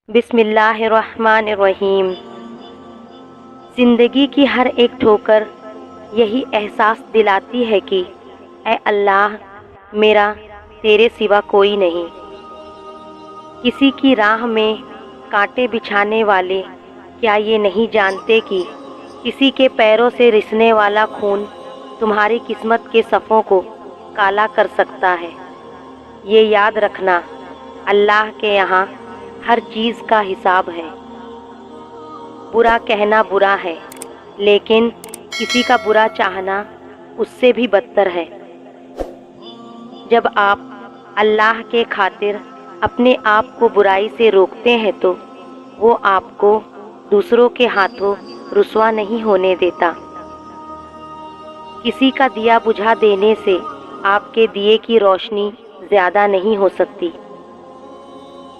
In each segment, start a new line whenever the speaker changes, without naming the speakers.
بسم اللہ الرحمن الرحیم۔ زندگی کی ہر ایک ٹھوکر یہی احساس دلاتی ہے کہ اے اللہ، میرا تیرے سوا کوئی نہیں۔ کسی کی راہ میں کانٹے بچھانے والے کیا یہ نہیں جانتے کہ کسی کے پیروں سے رسنے والا خون تمہاری قسمت کے صفوں کو کالا کر سکتا ہے۔ یہ یاد رکھنا، اللہ کے یہاں ہر چیز کا حساب ہے۔ برا کہنا برا ہے، لیکن کسی کا برا چاہنا اس سے بھی بدتر ہے۔ جب آپ اللہ کے خاطر اپنے آپ کو برائی سے روکتے ہیں تو وہ آپ کو دوسروں کے ہاتھوں رسوا نہیں ہونے دیتا۔ کسی کا دیا بجھا دینے سے آپ کے دیے کی روشنی زیادہ نہیں ہو سکتی۔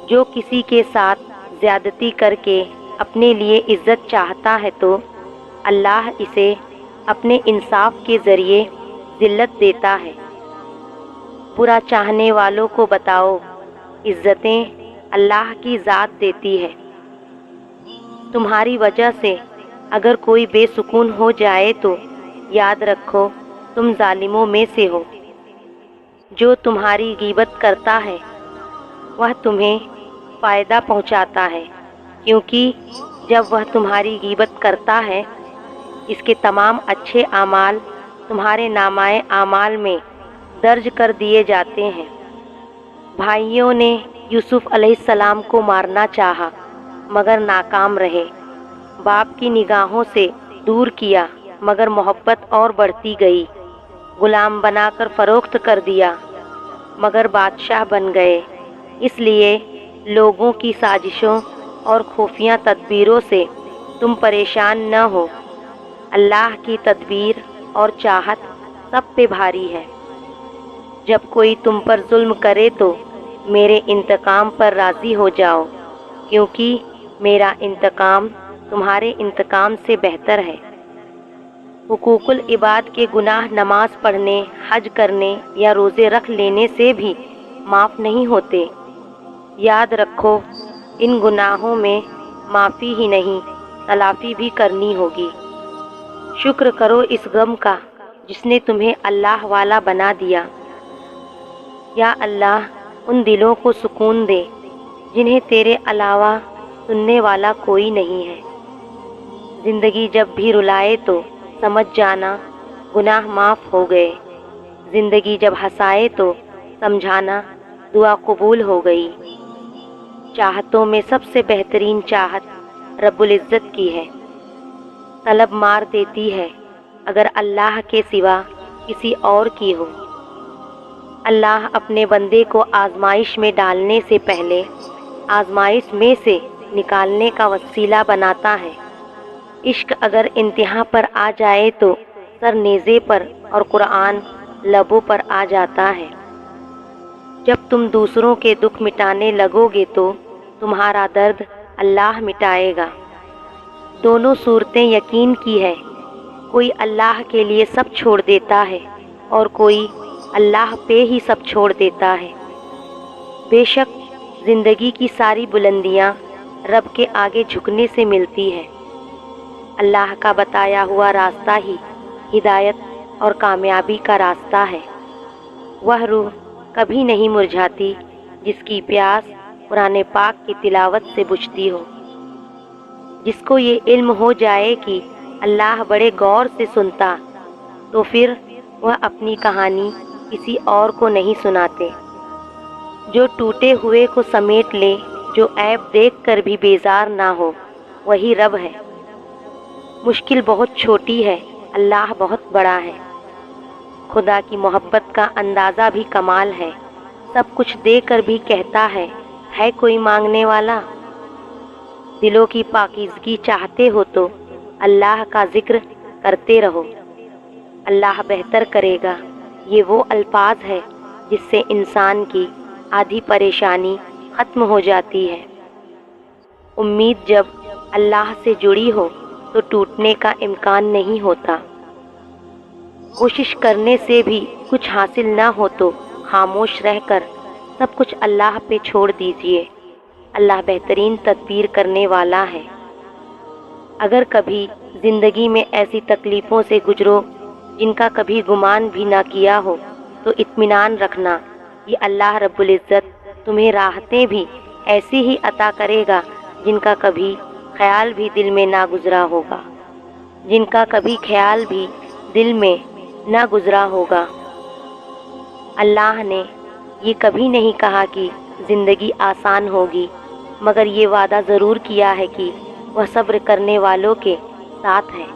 جو کسی کے ساتھ زیادتی کر کے اپنے لیے عزت چاہتا ہے تو اللہ اسے اپنے انصاف کے ذریعے ذلت دیتا ہے۔ برا چاہنے والوں کو بتاؤ، عزتیں اللہ کی ذات دیتی ہے۔ تمہاری وجہ سے اگر کوئی بے سکون ہو جائے تو یاد رکھو تم ظالموں میں سے ہو۔ جو تمہاری غیبت کرتا ہے وہ تمہیں فائدہ پہنچاتا ہے، کیونکہ جب وہ تمہاری غیبت کرتا ہے اس کے تمام اچھے اعمال تمہارے نامہ اعمال میں درج کر دیے جاتے ہیں۔ بھائیوں نے یوسف علیہ السلام کو مارنا چاہا مگر ناکام رہے۔ باپ کی نگاہوں سے دور کیا مگر محبت اور بڑھتی گئی۔ غلام بنا کر فروخت کر دیا مگر بادشاہ بن گئے۔ اس لیے لوگوں کی سازشوں اور خفیہ تدبیروں سے تم پریشان نہ ہو۔ اللہ کی تدبیر اور چاہت سب پہ بھاری ہے۔ جب کوئی تم پر ظلم کرے تو میرے انتقام پر راضی ہو جاؤ، کیونکہ میرا انتقام تمہارے انتقام سے بہتر ہے۔ حقوق العباد کے گناہ نماز پڑھنے، حج کرنے یا روزے رکھ لینے سے بھی معاف نہیں ہوتے۔ یاد رکھو ان گناہوں میں معافی ہی نہیں، تلافی بھی کرنی ہوگی۔ شکر کرو اس غم کا جس نے تمہیں اللہ والا بنا دیا۔ یا اللہ، ان دلوں کو سکون دے جنہیں تیرے علاوہ سننے والا کوئی نہیں ہے۔ زندگی جب بھی رلائے تو سمجھ جانا گناہ معاف ہو گئے۔ زندگی جب ہنسائے تو سمجھانا دعا قبول ہو گئی۔ چاہتوں میں سب سے بہترین چاہت رب العزت کی ہے۔ طلب مار دیتی ہے اگر اللہ کے سوا کسی اور کی ہو۔ اللہ اپنے بندے کو آزمائش میں ڈالنے سے پہلے آزمائش میں سے نکالنے کا وسیلہ بناتا ہے۔ عشق اگر انتہا پر آ جائے تو سر نیزے پر اور قرآن لبوں پر آ جاتا ہے۔ جب تم دوسروں کے دکھ مٹانے لگو گے تو تمہارا درد اللہ مٹائے گا۔ دونوں صورتیں یقین کی ہے، کوئی اللہ کے لیے سب چھوڑ دیتا ہے اور کوئی اللہ پہ ہی سب چھوڑ دیتا ہے۔ بے شک زندگی کی ساری بلندیاں رب کے آگے جھکنے سے ملتی ہے۔ اللہ کا بتایا ہوا راستہ ہی ہدایت اور کامیابی کا راستہ ہے۔ وہ روح کبھی نہیں مرجھاتی جس کی پیاس قرآن پاک کی تلاوت سے بجھتی ہو۔ جس کو یہ علم ہو جائے کہ اللہ بڑے غور سے سنتا تو پھر وہ اپنی کہانی کسی اور کو نہیں سناتے۔ جو ٹوٹے ہوئے کو سمیٹ لے، جو عیب دیکھ کر بھی بیزار نہ ہو، وہی رب ہے۔ مشکل بہت چھوٹی ہے، اللہ بہت بڑا ہے۔ خدا کی محبت کا اندازہ بھی کمال ہے۔ سب کچھ دے کر بھی کہتا ہے کوئی مانگنے والا؟ دلوں کی پاکیزگی چاہتے ہو تو اللہ کا ذکر کرتے رہو، اللہ بہتر کرے گا۔ یہ وہ الفاظ ہے جس سے انسان کی آدھی پریشانی ختم ہو جاتی ہے۔ امید جب اللہ سے جڑی ہو تو ٹوٹنے کا امکان نہیں ہوتا۔ کوشش کرنے سے بھی کچھ حاصل نہ ہو تو خاموش رہ کر سب کچھ اللہ پہ چھوڑ دیجیے۔ اللہ بہترین تدبیر کرنے والا ہے۔ اگر کبھی زندگی میں ایسی تکلیفوں سے گزرو جن کا کبھی گمان بھی نہ کیا ہو تو اطمینان رکھنا، یہ اللہ رب العزت تمہیں راحتیں بھی ایسی ہی عطا کرے گا جن کا کبھی خیال بھی دل میں نہ گزرا ہوگا، جن کا کبھی خیال بھی دل میں نہ گزرا ہوگا۔ اللہ نے یہ کبھی نہیں کہا کہ زندگی آسان ہوگی، مگر یہ وعدہ ضرور کیا ہے کہ وہ صبر کرنے والوں کے ساتھ ہے۔